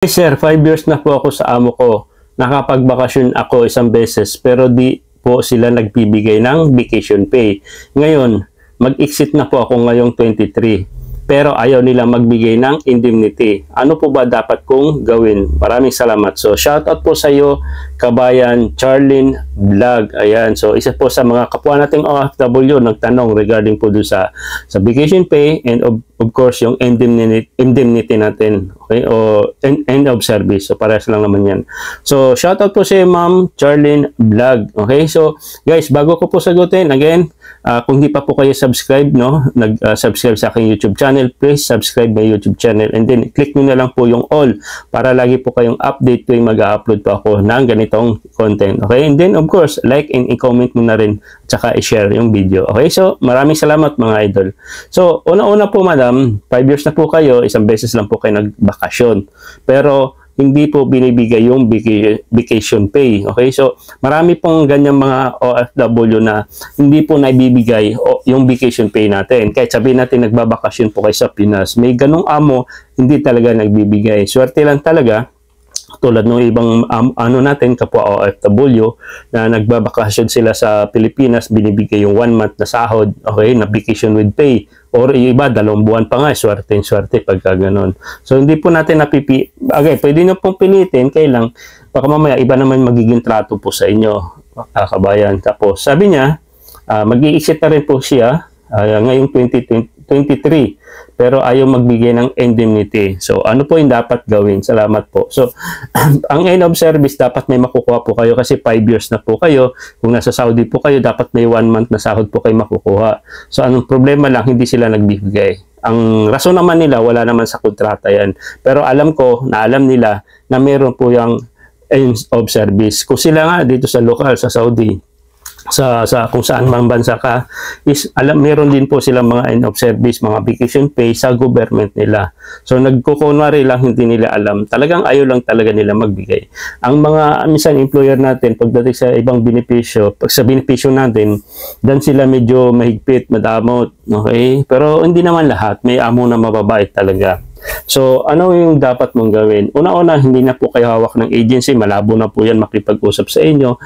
Hey sir, 5 years na po ako sa amo ko. Nakapagbakasyon ako isang beses pero di po sila nagbibigay ng vacation pay. Ngayon, mag-exit na po ako ngayong 23. Pero ayaw nila magbigay ng indemnity. Ano po ba dapat kong gawin? Maraming salamat. So, shoutout po sa iyo, kabayan Charlene Vlog. Ayan. So, isa po sa mga kapwa nating OFW nagtanong regarding po doon sa vacation pay and of course, yung indemnity natin. Okay? O end of service. So, parehas lang naman yan. So, shoutout po si Ma'am Charlene Vlog. Okay? So, guys, bago ko po sagutin, again, kung hindi pa po kayo subscribe, no, nag-subscribe sa aking YouTube channel, please subscribe my YouTube channel and then click nyo na lang po yung all para lagi po kayong update tuwing mag-upload po ako ng ganitong content. Okay? And then, of course, like and i-comment mo na rin tsaka i-share yung video. Okay? So, maraming salamat mga idol. So, una-una po madam, 5 years na po kayo, isang beses lang po kayo nagbakasyon. Pero, hindi po binibigay yung vacation pay. Okay? So, marami pong ganyang mga OFW na hindi po naibibigay yung vacation pay natin. Kahit sabihin natin nagbabakasyon po kayo sa Pinas, may ganong amo, hindi talaga nagbibigay. Swerte lang talaga, tulad ng ibang natin, kapwa OFW, na nagbabakasyon sila sa Pilipinas, binibigay yung 1 month na sahod, okay, na vacation with pay. Or yung iba, 2 buwan pa nga, swerte pagka ganun. So, hindi po natin okay, pwede nyo pong pilitin, kailang, baka mamaya, iba naman magiging trato po sa inyo, kabayan. Tapos, sabi niya, mag-i-exit na rin po siya, ngayong 2023, pero ayaw magbigay ng indemnity. So, ano po yung dapat gawin? Salamat po. So, ang end of service, dapat may makukuha po kayo kasi 5 years na po kayo. Kung nasa Saudi po kayo, dapat may 1 month na sahod po kayo makukuha. So, anong problema lang, hindi sila nagbibigay. Ang rason naman nila, wala naman sa kontrata yan. Pero alam ko, na alam nila na meron po yung end of service. Kung sila nga dito sa local, sa Saudi, sa kung saan mang bansa ka, meron din po silang mga end of service, mga vacation pay sa government nila. So nagkukunwari lang, hindi nila alam. Talagang ayaw lang talaga nila magbigay. Ang mga minsan employer natin, pagdating sa ibang benepisyo, pag sa benepisyo natin, dan sila medyo mahigpit, madamot. Okay? Pero hindi naman lahat. May amo na mababait talaga. So, ano yung dapat mong gawin? Una-una, hindi na po kayo hawak ng agency. Malabo na po yan makipag-usap sa inyo.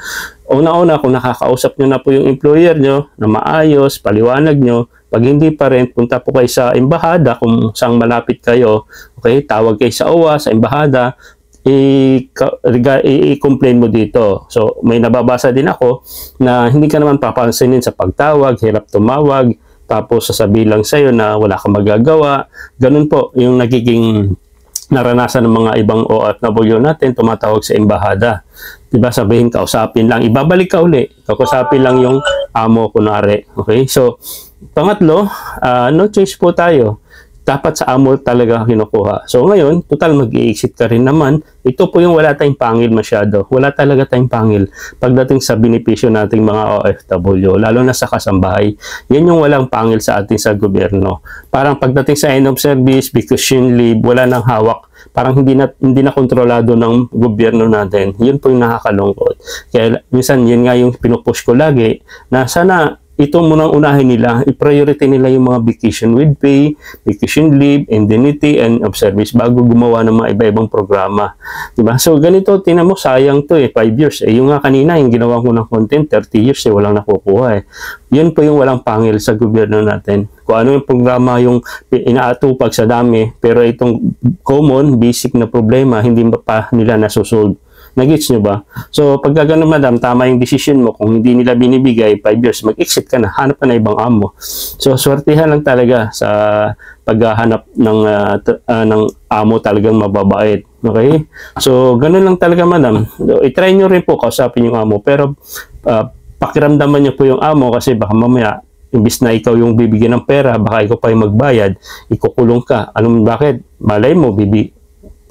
Una-una, kung nakakausap nyo na po yung employer nyo na maayos, paliwanag nyo, pag hindi pa rin, punta po kayo sa embahada kung saan malapit kayo. Okay? Tawag kayo sa OWA, sa embahada, i-complain mo dito. So, may nababasa din ako na hindi ka naman papansinin sa pagtawag, hirap tumawag, tapos sasabihin lang sa'yo na wala kang magagawa. Ganun po yung nagiging naranasan ng mga ibang OFW natin, tumatawag sa embahada. Diba, sabihin, kausapin lang, ibabalik ka uli, kausapin lang yung amo, kunwari. Okay? So, pangatlo, no choice po tayo. Dapat sa amo talaga kinukuha. So ngayon, total mag-i-exit ka rin naman. Ito po yung wala tayong pangil masyado. Wala talaga tayong pangil pagdating sa benepisyo nating mga OFW, lalo na sa kasambahay. Yan yung walang pangil sa ating sa gobyerno. Parang pagdating sa end of service, vacation leave, wala nang hawak. Parang hindi na kontrolado ng gobyerno natin. Yun po yung nakakalungkot. Kaya minsan yun nga yung pinupush ko lagi na sana ito munang unahin nila, i-priority nila yung mga vacation with pay, vacation leave, indemnity, and of service bago gumawa ng mga iba-ibang programa. Diba? So, ganito, tinan mo, sayang to 5 years. Yung nga kanina, yung ginawa ko ng content, 30 years, walang nakukuha. Yun po yung walang pangil sa gobyerno natin. Kung ano yung programa yung inaatupag sa dami, pero itong common, basic na problema, hindi pa nila nasusolve. Nag-gets nyo ba? So, pagka ganun madam, tama yung decision mo. Kung hindi nila binibigay 5 years, mag-exit ka na, hanap ka na ibang amo. So, swertihan lang talaga sa paghahanap ng amo talagang mababait. Okay? So, ganun lang talaga madam. So, i-try nyo rin po, kausapin yung amo. Pero, pakiramdaman nyo po yung amo kasi baka mamaya, imbis na ikaw yung bibigyan ng pera, baka ikaw pa yung magbayad, ikukulong ka. Bakit? Malay mo,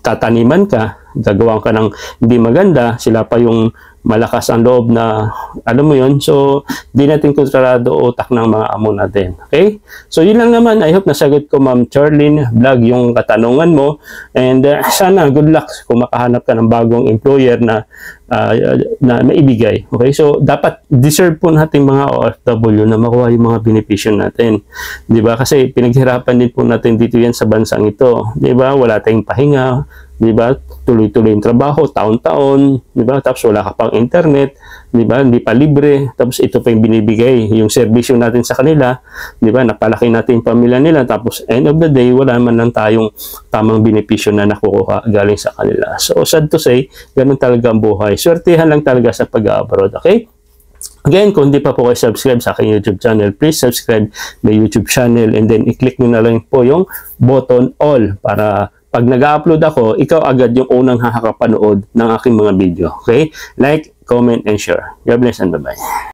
tataniman ka, gagawan ka ng hindi maganda, sila pa yung malakas ang loob na, alam mo yun, so, di natin kontrolado utak ng mga amo natin. Okay? So, yun lang naman. I hope nasagot ko, Ma'am Charlene Vlog, yung katanungan mo. And sana, good luck kung makahanap ka ng bagong employer na maibigay. Okay? So, dapat deserve po natin mga OFW na makuha yung mga benepisyo natin. Di ba? Kasi pinaghirapan din po natin dito yan sa bansang ito. Di ba? Wala tayong pahinga, di ba? Tuloy-tuloy yung trabaho, taon-taon, di ba? Tapos wala ka pang internet, di ba? Hindi pa libre. Tapos ito pa yung binibigay, yung serbisyo natin sa kanila, di ba? Napalaki natin yung pamilya nila. Tapos end of the day, wala man lang tayong tamang benepisyo na nakukuha galing sa kanila. So sad to say, ganun talaga ang buhay. Swertihan lang talaga sa pag-abroad, okay? Again, kung hindi pa po kayo subscribe sa aking YouTube channel, please subscribe my YouTube channel and then i-click nyo na lang po yung button all para pag nag-upload ako, ikaw agad yung unang nakakapanood ng aking mga video. Okay? Like, comment, and share. God bless and bye-bye.